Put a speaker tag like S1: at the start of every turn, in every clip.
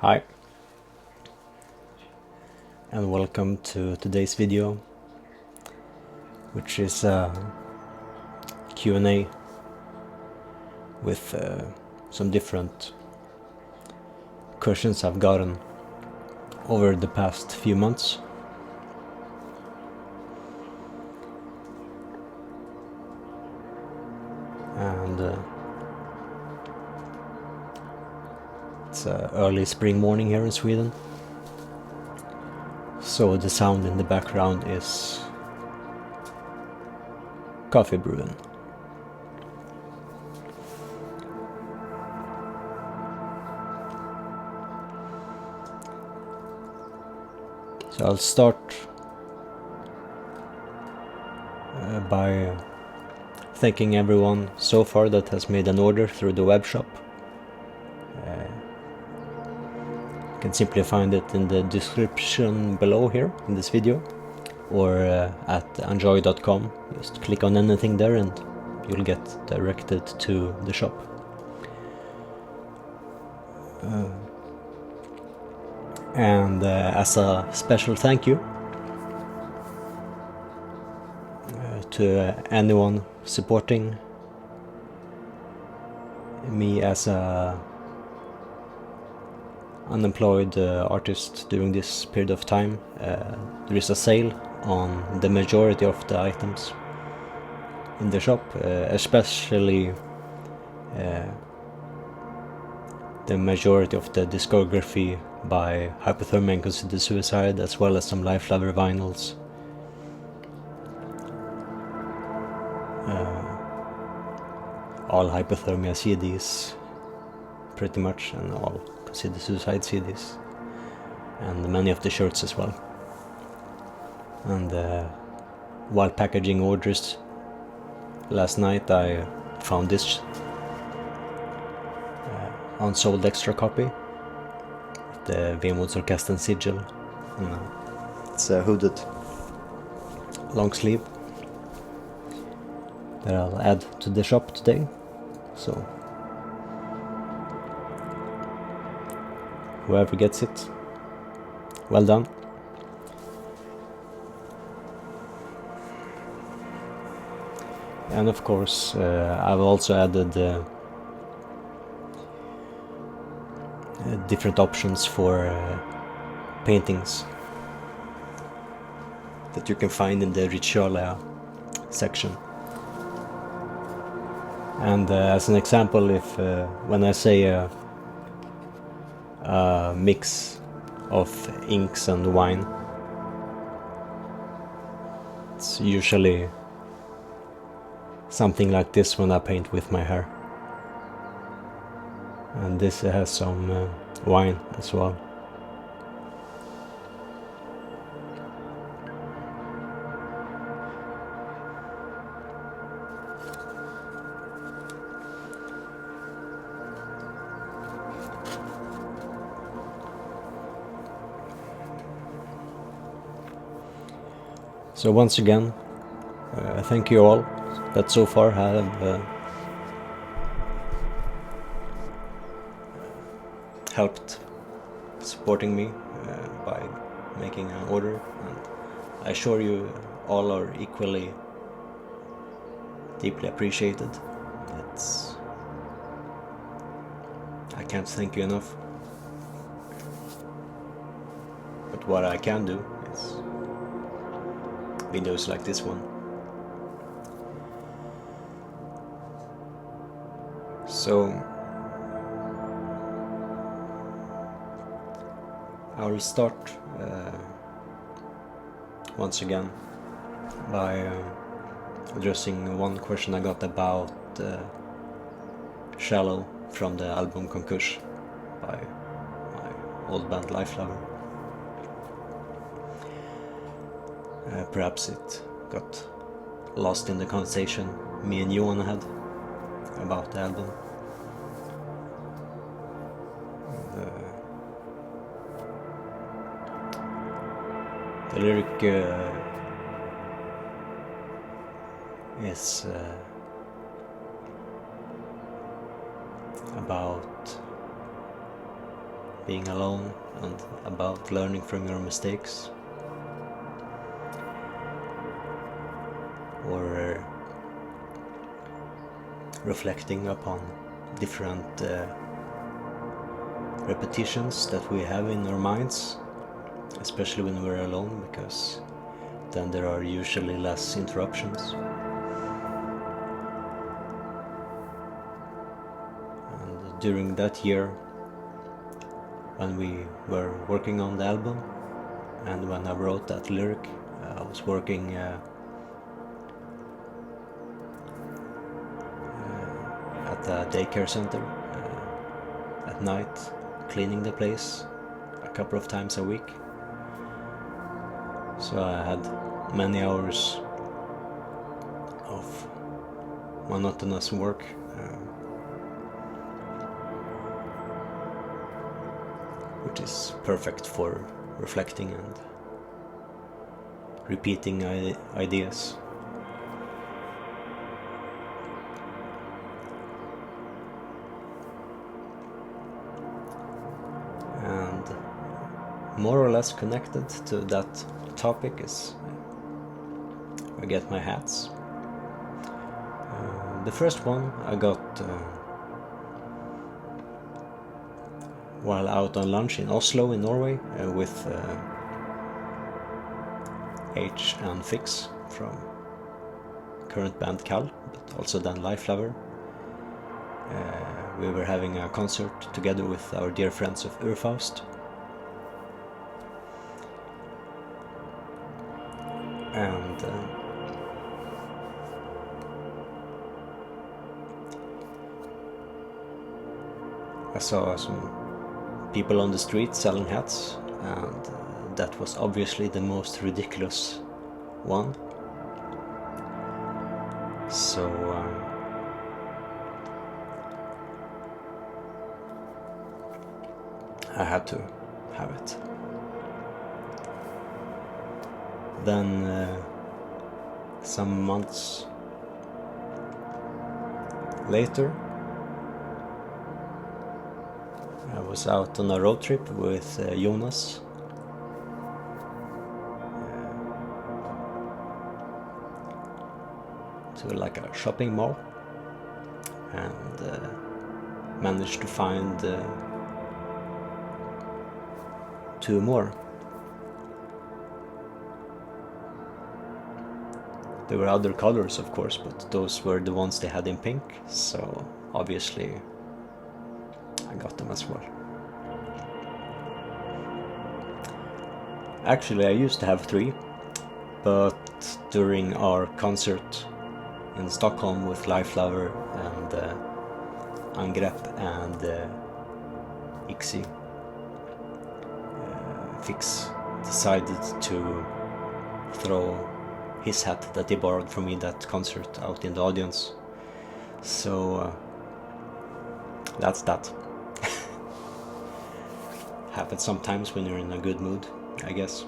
S1: Hi, and welcome to today's video, which is a Q&A with some different questions I've gotten over the past few months. And it's early spring morning here in Sweden. So the sound in the background is coffee brewing. So I'll start by thanking everyone so far that has made an order through the web shop. You can simply find it in the description below here in this video, or at enjoy.com. Just click on anything there and you'll get directed to the shop. And as a special thank you to anyone supporting me as a unemployed artist during this period of time, there is a sale on the majority of the items in the shop, especially the majority of the discography by Hypothermia and Consider Suicide, as well as some Life Lover vinyls. All Hypothermia CDs, pretty much, and all Consider Suicide CDs, and many of the shirts as well. And while packaging orders last night, I found this unsold extra copy, the Vemodsorkestern sigil. It's a hooded long sleeve that I'll add to the shop today. So whoever gets it, well done. And of course, I've also added different options for paintings that you can find in the Ritualia section. And as an example, if when I say a mix of inks and wine, it's usually something like this when I paint with my hair. And this has some wine as well. So once again, thank you all that so far have helped supporting me by making an order, and I assure you all are equally deeply appreciated. I can't thank you enough. But what I can do is videos like this one. So I will start once again by addressing one question I got about Shallow from the album Konkurs by my old band Life Lover. Perhaps it got lost in the conversation me and Johan had about the album. The lyric is about being alone and about learning from your mistakes, or reflecting upon different repetitions that we have in our minds, especially when we're alone, because then there are usually less interruptions. And during that year, when we were working on the album and when I wrote that lyric, I was working at the daycare center at night, cleaning the place a couple of times a week. So I had many hours of monotonous work, which is perfect for reflecting and repeating ideas. And more or less connected to that topic is I get my hats. The first one I got while out on lunch in Oslo in Norway with H and Fix from current band Kal, but also then Lifelover. We were having a concert together with our dear friends of Urfaust. And I saw some people on the street selling hats, and that was obviously the most ridiculous one. So I had to have it. Then some months later, I was out on a road trip with Jonas. To like a shopping mall, and managed to find 2 more. There were other colors, of course, but those were the ones they had in pink, so obviously I got them as well. Actually, I used to have 3, but during our concert in Stockholm with Lifelover and Angrepp and Ixi, Fix decided to throw his hat that he borrowed from me that concert out in the audience. So that's that. Happens sometimes when you're in a good mood, I guess.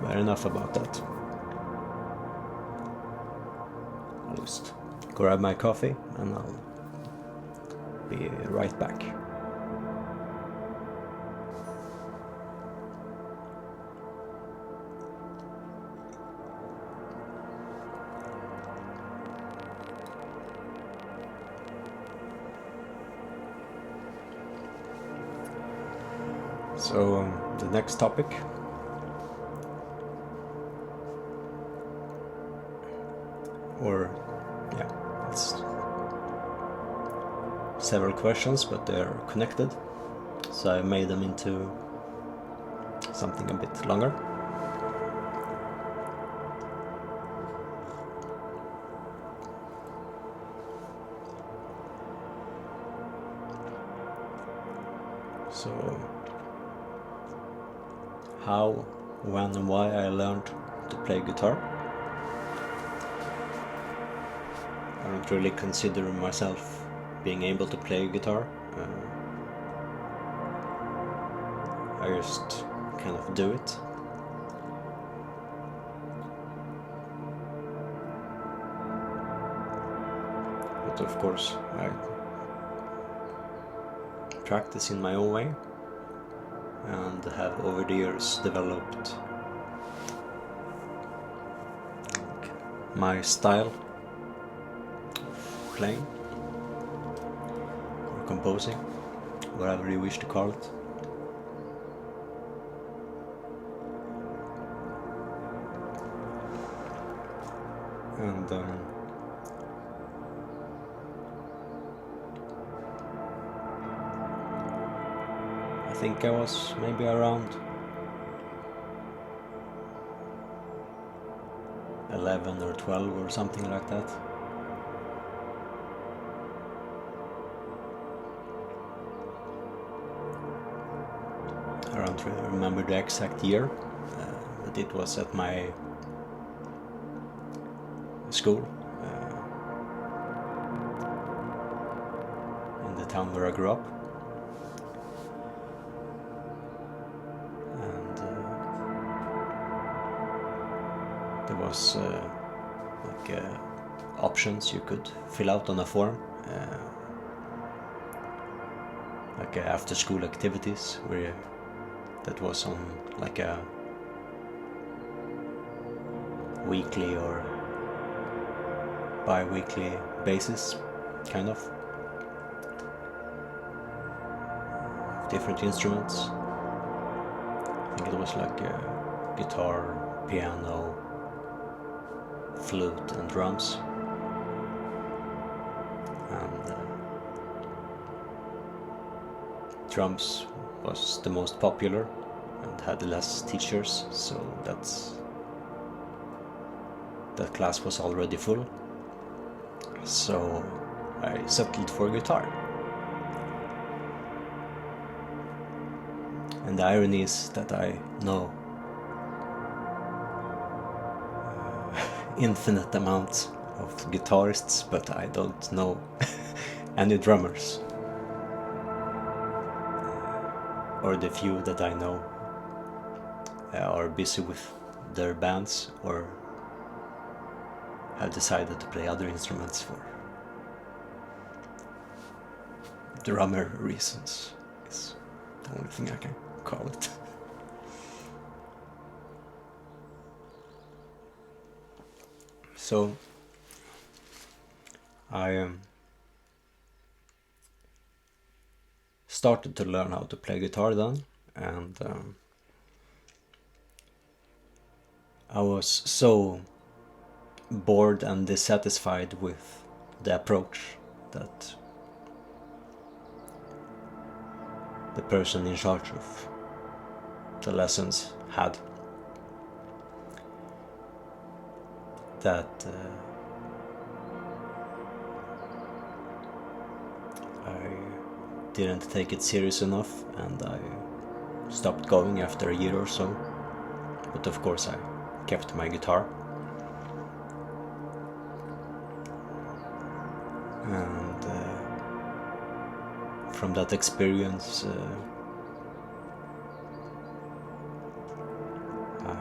S1: But enough about that. I'll just grab my coffee and I'll be right back. So the next topic it's several questions, but they're connected, so I made them into something a bit longer. So how, when and why I learned to play guitar. I don't really consider myself being able to play guitar. I just kind of do it. But of course, I practice in my own way and have over the years developed my style of playing or composing, whatever you wish to call it. And I think I was maybe around 11 or 12 or something like that. I don't really remember the exact year, but it was at my school in the town where I grew up. And there was options you could fill out on a form, like after school activities, where that was on like a weekly or bi-weekly basis, kind of, different instruments. I think it was like guitar, piano, flute and drums. And drums was the most popular and had less teachers, so that class was already full. So I settled for guitar. And the irony is that I know infinite amounts of guitarists, but I don't know any drummers. Or the few that I know are busy with their bands or have decided to play other instruments for drummer reasons. Is the only thing I can call it. So I started to learn how to play guitar then, and I was so bored and dissatisfied with the approach that the person in charge of the lessons had, that I didn't take it serious enough, and I stopped going after a year or so. But of course I kept my guitar. And from that experience I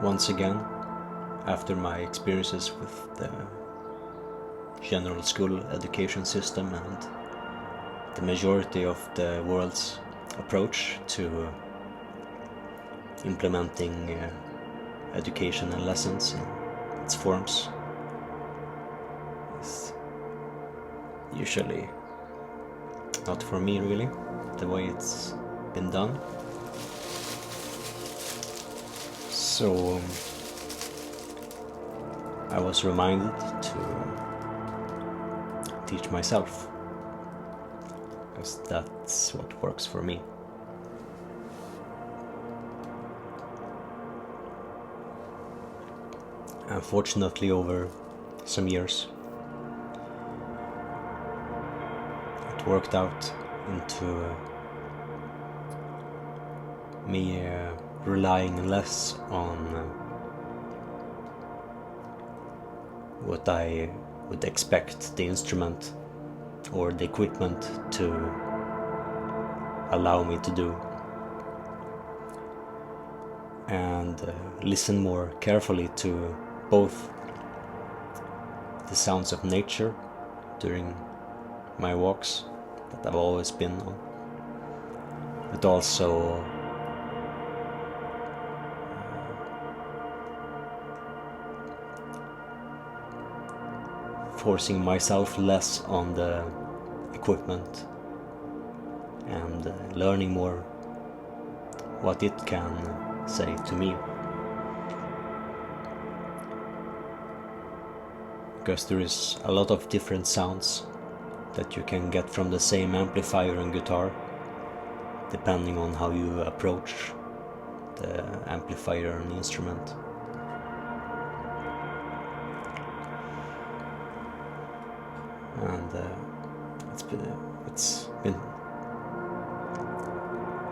S1: once again, after my experiences with the general school education system and the majority of the world's approach to implementing education and lessons in its forms, is usually not for me really, the way it's been done. So I was reminded to teach myself, because that's what works for me. Unfortunately, over some years, it worked out into me relying less on what I would expect the instrument or the equipment to allow me to do, and listen more carefully to both the sounds of nature during my walks that I've always been on, but also forcing myself less on the equipment and learning more what it can say to me. Because there is a lot of different sounds that you can get from the same amplifier and guitar, depending on how you approach the amplifier and instrument. And it's been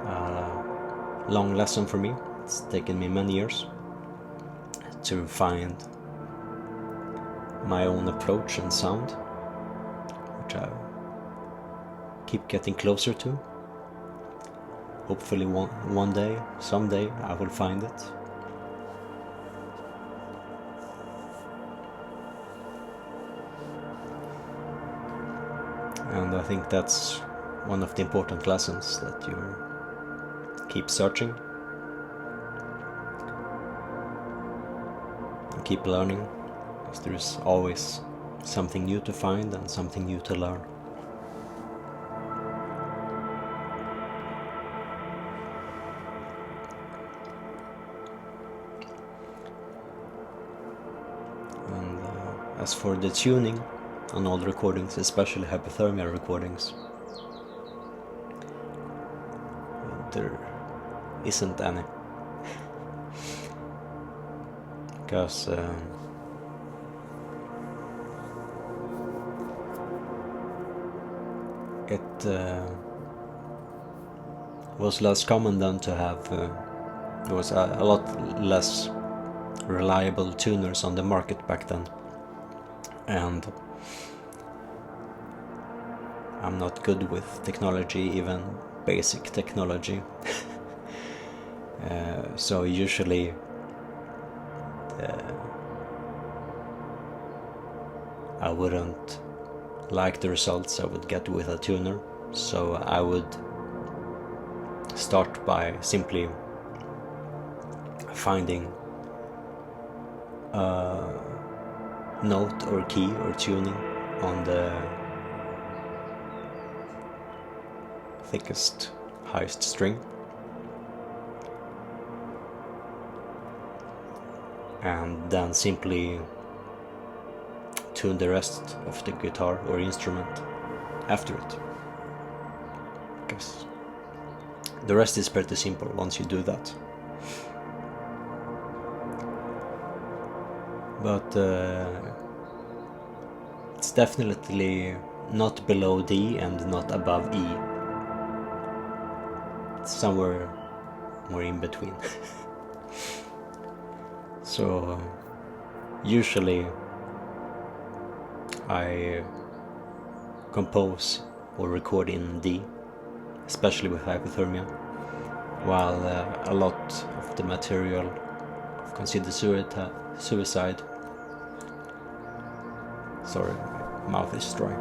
S1: a long lesson for me. It's taken me many years to find my own approach and sound, which I keep getting closer to. Hopefully one day, someday, I will find it. And I think that's one of the important lessons, that you keep searching and keep learning, because there's always something new to find and something new to learn. And as for the tuning on all the recordings, especially hypothermia recordings, there isn't any. Because it was less common than to have, there was a lot less reliable tuners on the market back then, and I'm not good with technology, even basic technology. So usually I wouldn't like the results I would get with a tuner, so I would start by simply finding a note or key or tuning on the thickest, highest string, and then simply tune the rest of the guitar or instrument after it, because the rest is pretty simple once you do that. But it's definitely not below D and not above E. It's somewhere more in between. So usually I compose or record in D, especially with hypothermia, while a lot of the material of Consider Suicide, sorry, my mouth is dry,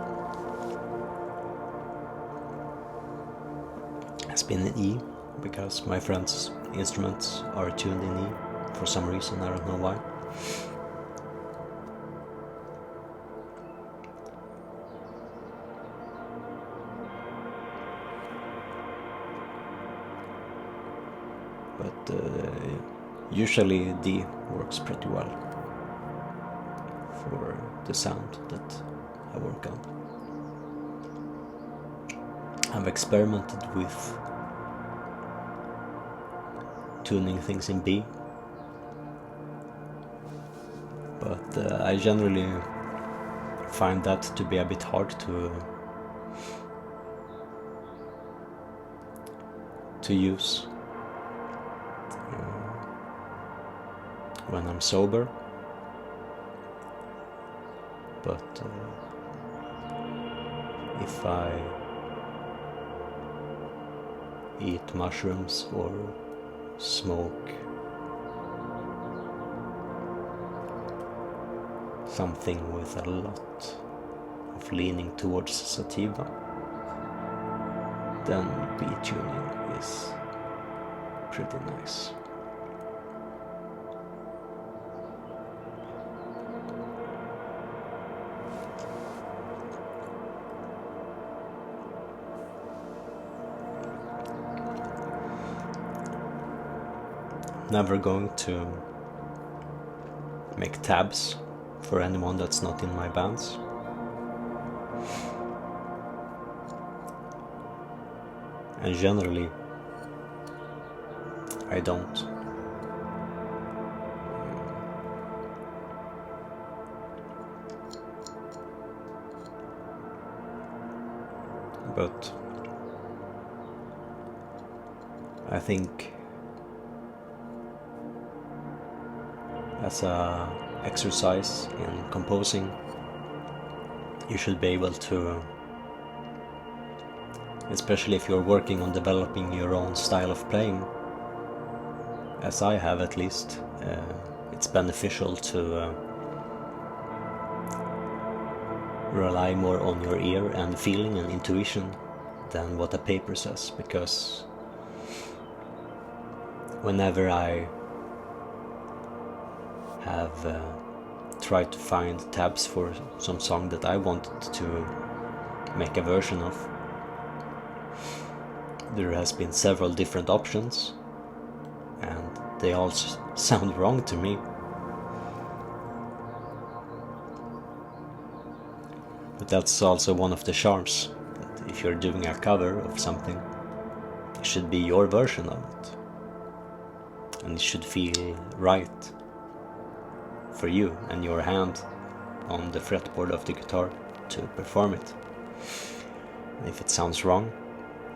S1: has been in E, because my friends' instruments are tuned in E for some reason, I don't know why. But usually D works pretty well for the sound that I work on. I've experimented with tuning things in B, but I generally find that to be a bit hard to use when I'm sober. But if I eat mushrooms or smoke something with a lot of leaning towards sativa, then beat tuning is pretty nice. Never going to make tabs for anyone that's not in my bands. And generally, I don't. But I think as a exercise in composing, you should be able to, especially if you're working on developing your own style of playing, as I have at least, it's beneficial to rely more on your ear and feeling and intuition than what a paper says, because whenever I have tried to find tabs for some song that I wanted to make a version of, there has been several different options and they all sound wrong to me. But that's also one of the charms, that if you're doing a cover of something, it should be your version of it, and it should feel right for you and your hand on the fretboard of the guitar to perform it. And if it sounds wrong,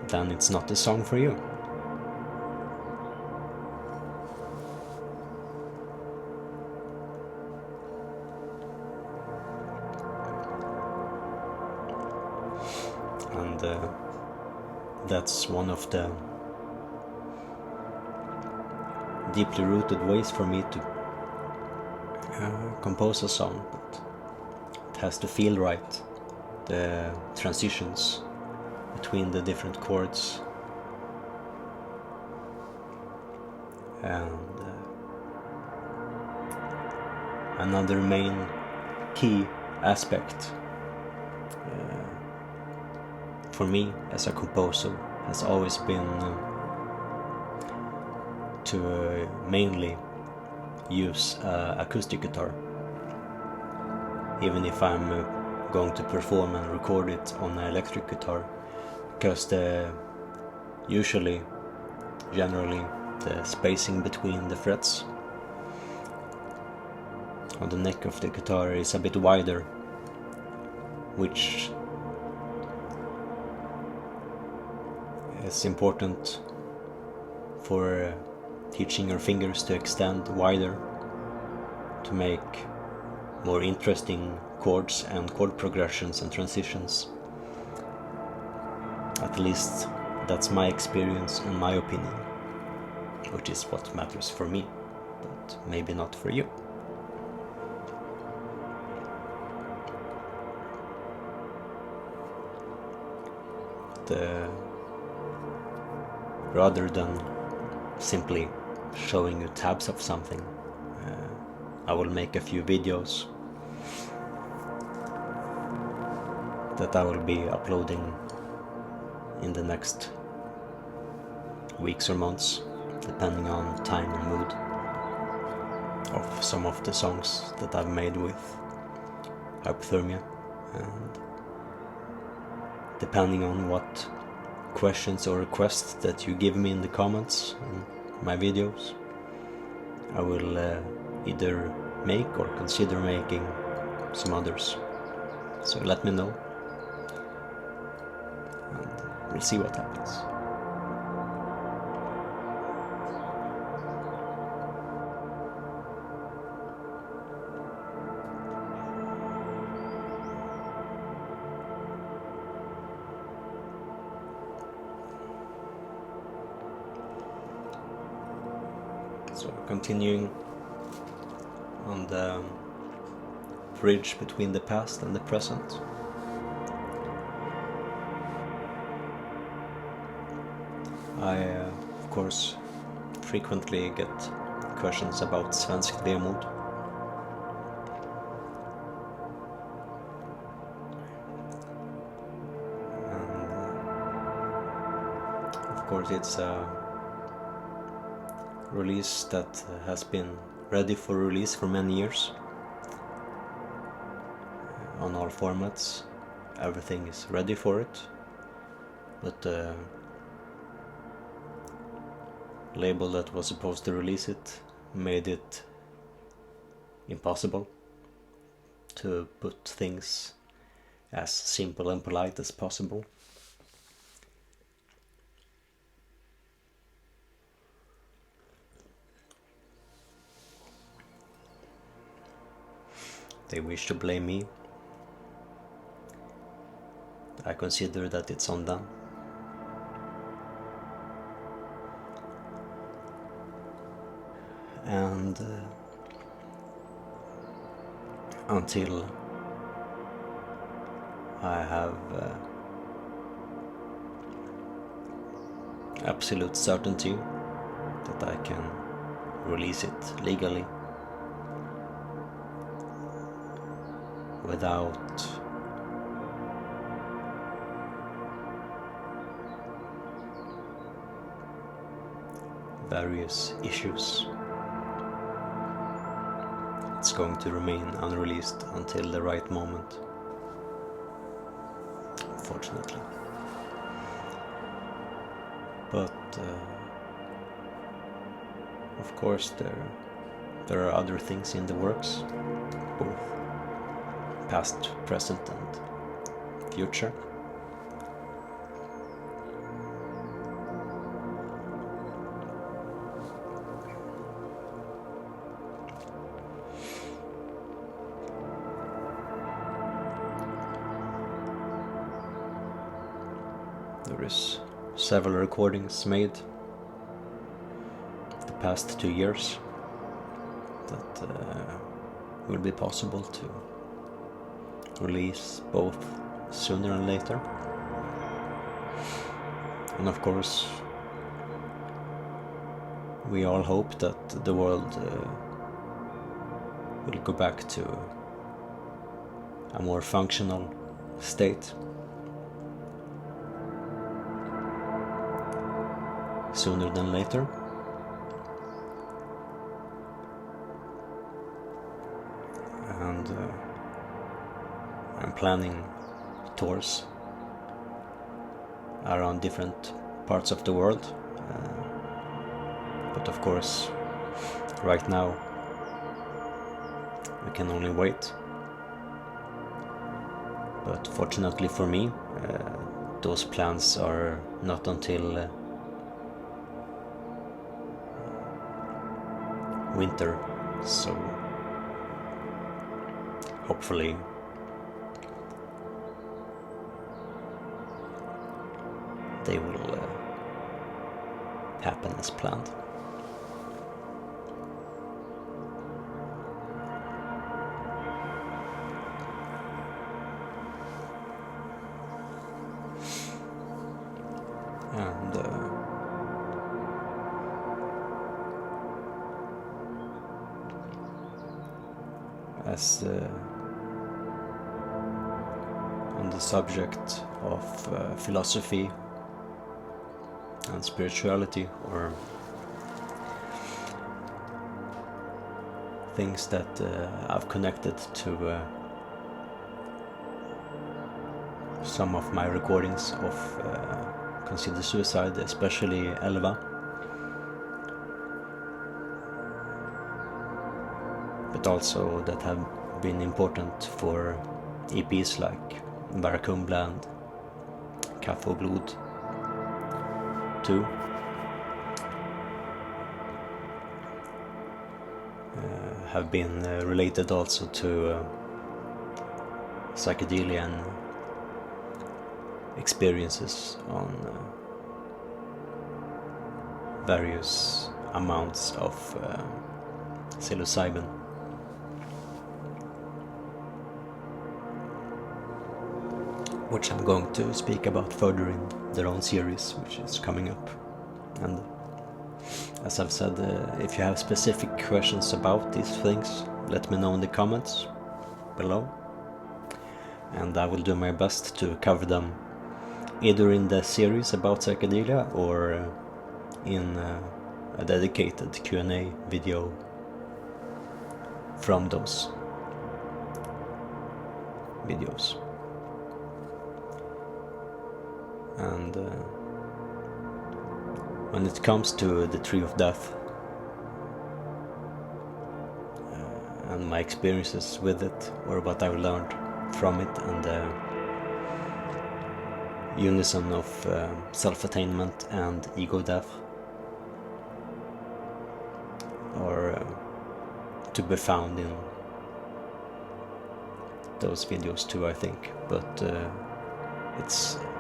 S1: then it's not the song for you. And that's one of the deeply rooted ways for me to compose a song, but it has to feel right. The transitions between the different chords, and another main key aspect for me as a composer has always been to mainly use acoustic guitar, even if I'm going to perform and record it on an electric guitar, because generally the spacing between the frets on the neck of the guitar is a bit wider, which is important for teaching your fingers to extend wider to make more interesting chords and chord progressions and transitions. At least that's my experience and my opinion, which is what matters for me, but maybe not for you. Rather than simply showing you tabs of something, I will make a few videos that I will be uploading in the next weeks or months, depending on time and mood, of some of the songs that I've made with hypothermia, and depending on what questions or requests that you give me in the comments in my videos, I will either make or consider making some others. So let me know, and we'll see what happens. So continuing on the bridge between the past and the present. I, of course, frequently get questions about svensk vemod. And, of course, it's a release that has been ready for release for many years. On all formats, everything is ready for it, but the label that was supposed to release it made it impossible to put things as simple and polite as possible. They wish to blame me. I consider that it's on them. And until I have absolute certainty that I can release it legally without various issues, it's going to remain unreleased until the right moment, unfortunately. But of course there are other things in the works, both past, present and future. There is several recordings made the past 2 years that will be possible to release both sooner and later. And of course, we all hope that the world will go back to a more functional state sooner than later. And I'm planning tours around different parts of the world, but of course right now we can only wait. But fortunately for me, those plans are not until winter, so hopefully they will happen as planned. And as on the subject of philosophy and spirituality, or things that I've connected to some of my recordings of Consider Suicide, especially Elva, but also that have been important for EPs like Varakumbla and Kaffe och Blod too. Have been related also to psychedelic experiences on various amounts of psilocybin. which I'm going to speak about further in their own series, which is coming up. And as I've said, if you have specific questions about these things, let me know in the comments below, and I will do my best to cover them either in the series about psychedelia or in a dedicated Q&A video from those videos. And when it comes to the Tree of Death and my experiences with it, or what I've learned from it, and the unison of self-attainment and ego death are to be found in those videos too, I think. But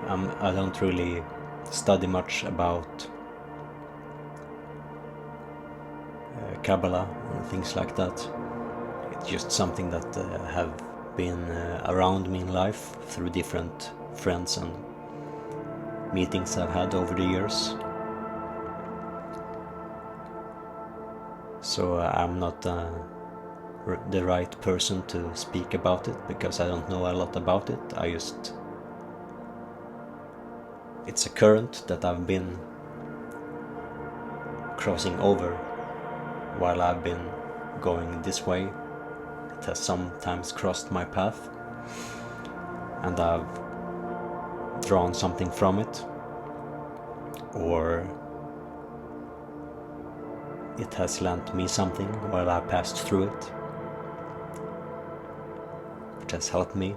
S1: I don't really study much about Kabbalah and things like that. It's just something that have been around me in life through different friends and meetings I've had over the years. So I'm not the right person to speak about it, because I don't know a lot about it. It's a current that I've been crossing over while I've been going this way. It has sometimes crossed my path, and I've drawn something from it, or it has lent me something while I passed through it, which has helped me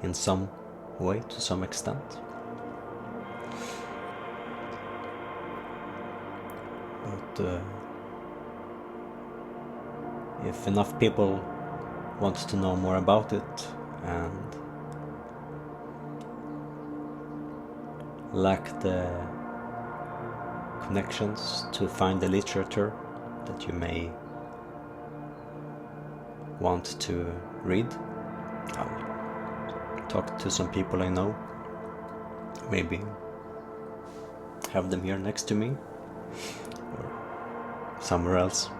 S1: in some way, to some extent. But if enough people want to know more about it and lack the connections to find the literature that you may want to read, I'll talk to some people I know, maybe have them here next to me or somewhere else,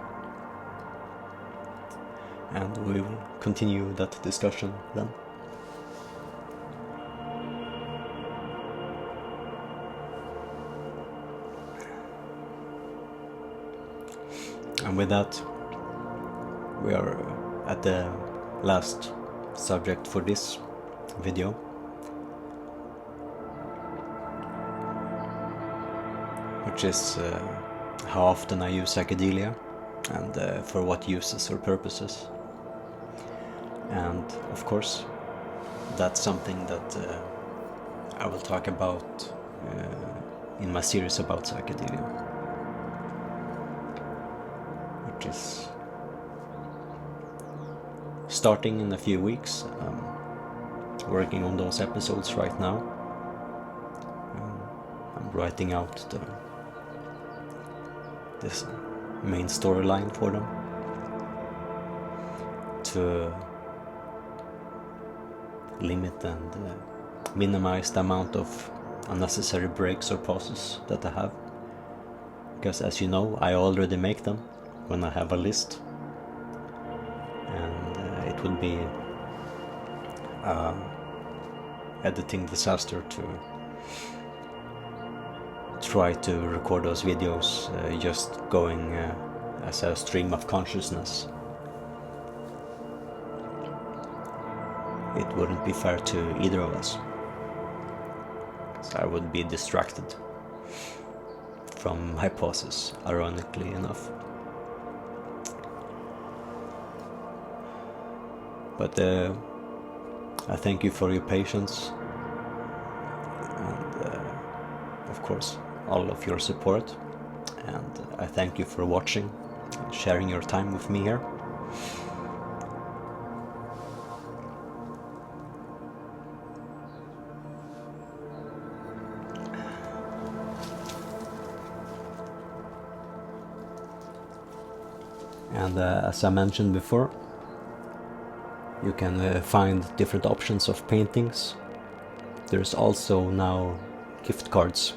S1: and we will continue that discussion then. And with that, we are at the last subject for this video, which is how often I use psychedelia and for what uses or purposes. And of course, that's something that I will talk about in my series about psychedelia, which is starting in a few weeks. Working on those episodes right now. I'm writing out this main storyline for them to limit and minimize the amount of unnecessary breaks or pauses that I have, because as you know, I already make them when I have a list, and it would be editing disaster to try to record those videos just going as a stream of consciousness. It wouldn't be fair to either of us, so I would be distracted from my pauses, ironically enough. But I thank you for your patience and of course all of your support, and I thank you for watching and sharing your time with me here. And as I mentioned before, you can find different options of paintings there's also now gift cards,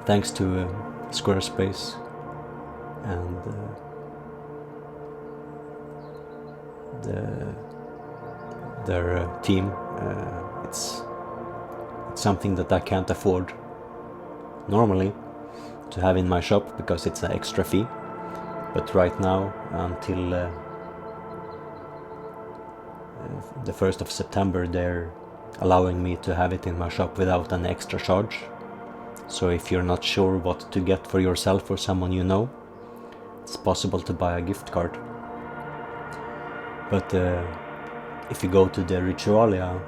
S1: thanks to Squarespace and their team. It's something that I can't afford normally to have in my shop because it's an extra fee, but right now until the 1st of September they're allowing me to have it in my shop without an extra charge. So if you're not sure what to get for yourself or someone you know, it's possible to buy a gift card. But if you go to the Ritualia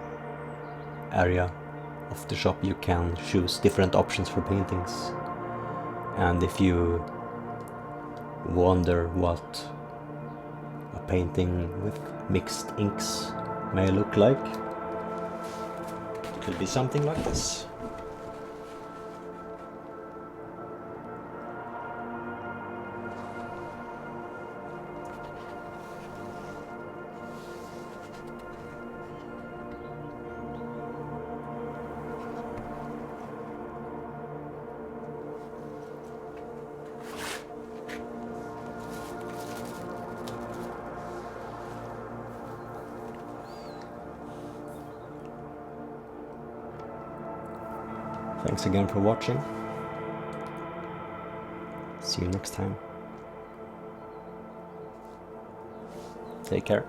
S1: area of the shop, you can choose different options for paintings. And if you wonder what a painting with mixed inks may look like, it could be something like this. Thanks again for watching. See you next time. Take care.